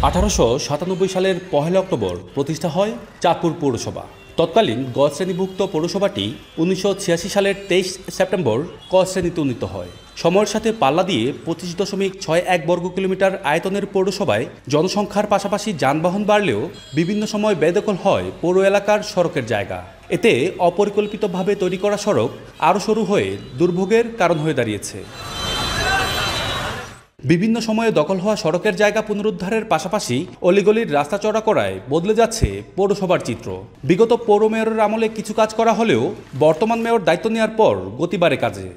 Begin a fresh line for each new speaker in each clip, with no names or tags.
1897 সালের 1 অক্টোবর প্রতিষ্ঠা হয় চাঁদপুর পৌরসভা। তৎকালীন গ শ্রেণীভুক্ত পৌরসভাটি 1986 সালের 23 সেপ্টেম্বর ক শ্রেণীতে উন্নীত হয়। সময়ের সাথে পাল্লা দিয়ে 25.61 বর্গ কিলোমিটার আয়তনের পৌরসভায় জনসংখ্যার পাশাপাশি যানবাহন বাড়লেও বিভিন্ন সময় বেদখল হয় পৌর এলাকার সড়কের জায়গা। এতে অপরিকল্পিতভাবে তৈরি করা সড়ক আরও সরু হয়ে দুর্ভোগের কারণ হয়ে দাঁড়িয়েছে। বিভিন্ন সময়ে দখল হওয়া সড়কের জায়গা পুনরুদ্ধারের পাশাপাশি অলিগলির রাস্তা চড়া করায় বদলে যাচ্ছে পৌরসভার চিত্র। বিগত পৌর মেয়রের আমলে কিছু কাজ করা হলেও বর্তমান মেয়র দায়িত্ব নেওয়ার পর গতি বাড়ে কাজে।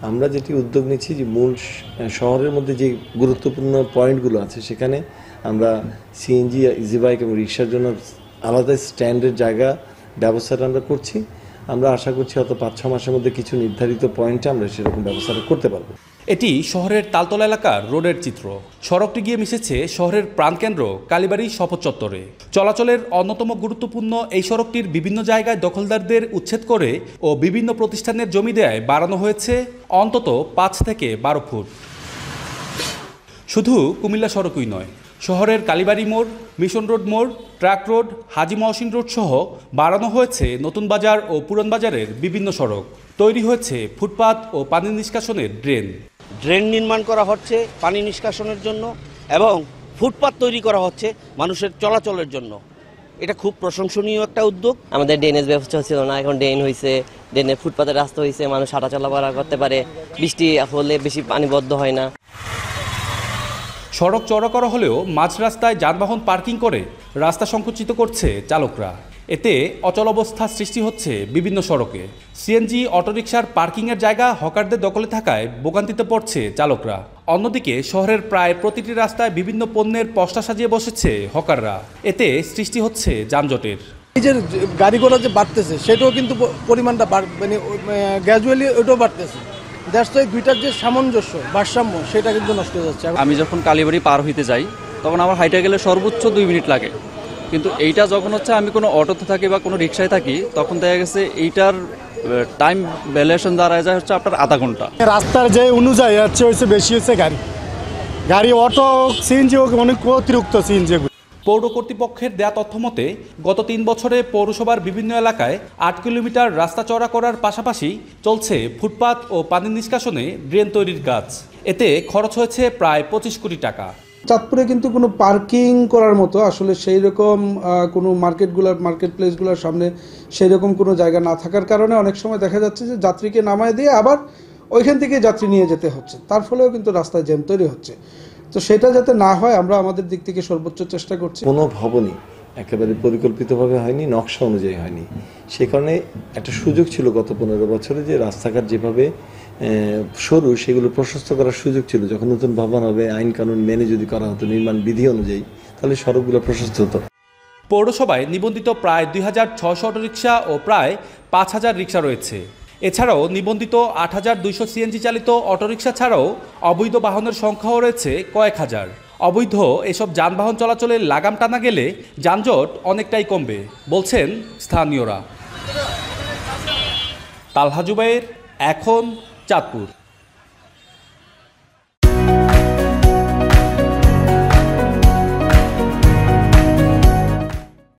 আমরা যেটি উদ্যোগ নিচ্ছি যে মূল শহরের মধ্যে যে গুরুত্বপূর্ণ পয়েন্টগুলো আছে সেখানে আমরা সিএনজি, ইজি বাইক এবং রিক্সার জন্য আলাদা স্ট্যান্ডের জায়গা ব্যবস্থাটা আমরা করছি। আমরা আশা করছি হয়তো 5-6 মাসের মধ্যে কিছু নির্ধারিত পয়েন্টে আমরা সেরকম ব্যবস্থাটা করতে পারবো।
এটি শহরের তালতলা এলাকার রোডের চিত্র। সড়কটি গিয়ে মিশেছে শহরের প্রাণকেন্দ্র কালীবাড়ি শপথ চত্বরে। চলাচলের অন্যতম গুরুত্বপূর্ণ এই সড়কটির বিভিন্ন জায়গায় দখলদারদের উচ্ছেদ করে ও বিভিন্ন প্রতিষ্ঠানের জমি দেয়ায় বাড়ানো হয়েছে অন্তত 5 থেকে 12 ফুট। শুধু কুমিল্লা সড়কই নয়, শহরের কালীবাড়ি মোড়, মিশন রোড মোড়, ট্রাক রোড, হাজী মহসিন রোড সহ বাড়ানো হয়েছে নতুন বাজার ও পুরান বাজারের বিভিন্ন সড়ক। তৈরি হয়েছে ফুটপাত ও পানি নিষ্কাশনের
ড্রেন নির্মাণ করা হচ্ছে পানি নিষ্কাশনের জন্য এবং ফুটপাত তৈরি করা হচ্ছে মানুষের চলাচলের জন্য। এটা খুব প্রশংসনীয় একটা উদ্যোগ।
আমাদের ড্রেনেজ ব্যবস্থা ছিল না, এখন ড্রেন হয়েছে, ড্রেনের ফুটপাতের রাস্তা হয়েছে, মানুষ হাঁটা চলাফেরা করতে পারে, বৃষ্টি হলে বেশি পানিবদ্ধ হয় না।
সড়ক চওড়া করা হলেও মাঝ রাস্তায় যানবাহন পার্কিং করে রাস্তা সংকুচিত করছে চালকরা। এতে অচলাবস্থা সৃষ্টি হচ্ছে বিভিন্ন সড়কে। সিএনজি, অটোরিকশার পার্কিংয়ের জায়গা হকারদের দখলে থাকায় ভোগান্তিতে পড়ছে চালকরা। অন্যদিকে শহরের প্রায় প্রতিটি রাস্তায় বিভিন্ন পণ্যের পসরা সাজিয়ে বসেছে হকাররা। এতে সৃষ্টি হচ্ছে যানজটের।
এই যে গাড়ি ঘোড়া যে বাড়তেছে সেটাও কিন্তু পরিমাণটা মানে গ্র্যাজুয়ালি ওটাও বাড়তেছে। দ্যাটস ওয়াই দুইটার যে সামঞ্জস্য ভারসাম্য সেটা কিন্তু নষ্ট হয়ে যাচ্ছে।
আমি যখন কালীবাড়ি পার হইতে যাই তখন আমার হাইটে গেলে সর্বোচ্চ 2 মিনিট লাগে, কিন্তু এইটা যখন হচ্ছে আমি কোনো অটোতে থাকি বা কোনো রিক্সায় থাকি তখন দেখা গেছে এইটার টাইম ভ্যালুয়েশন দাঁড়ায় যায় হচ্ছে আপনার আধা ঘন্টা।
রাস্তার যে অনুযায়ী হচ্ছে বেশি হচ্ছে গাড়ি অটো সিএনজি অনেক অতিরিক্ত সিএনজি।
পৌর কর্তৃপক্ষের দেয়া তথ্য মতে গত 3 বছরে পৌরসভার বিভিন্ন এলাকায় 8 কিলোমিটার রাস্তা চওড়া করার পাশাপাশি চলছে ফুটপাত ও পানি নিষ্কাশনে ড্রেন তৈরির কাজ। এতে খরচ হয়েছে প্রায় 25 কোটি টাকা।
চাঁদপুরে কিন্তু কোনো পার্কিং করার মতো আসলে সেই রকম কোনো মার্কেট প্লেসগুলোর সামনে সেই রকম কোনো জায়গা না থাকার কারণে অনেক সময় দেখা যাচ্ছে যে যাত্রীকে নামায় দিয়ে আবার ওইখান থেকে যাত্রী নিয়ে যেতে হচ্ছে, তার ফলেও কিন্তু রাস্তায় জ্যাম তৈরি হচ্ছে। তো সেটা যাতে না হয় আমরা আমাদের দিক থেকে সর্বোচ্চ চেষ্টা করছি।
কোনো ভবনই একেবারে পরিকল্পিতভাবে হয়নি, নকশা অনুযায়ী হয়নি। সে কারণে একটা সুযোগ ছিল গত 15 বছরে যে রাস্তাঘাট যেভাবে সরু সেগুলো প্রশস্ত করার সুযোগ ছিল। যখন নতুন ভবন হবে আইন কানুন মেনে যদি করা হতো নির্মাণ বিধি অনুযায়ী তাহলে সড়কগুলো প্রশস্ত হতো।
পৌরসভায় নিবন্ধিত প্রায় 2600 অটোরিকশা ও প্রায় 5000 রিক্সা রয়েছে। এছাড়াও নিবন্ধিত 8200 সিএনজি চালিত অটোরিকশা ছাড়াও অবৈধ বাহনের সংখ্যাও রয়েছে কয়েক হাজার। অবৈধ এসব যানবাহন চলাচলে লাগাম টানা গেলে যানজট অনেকটাই কমবে বলছেন স্থানীয়রা। তালহা জুবায়ের, এখন, চাঁদপুর।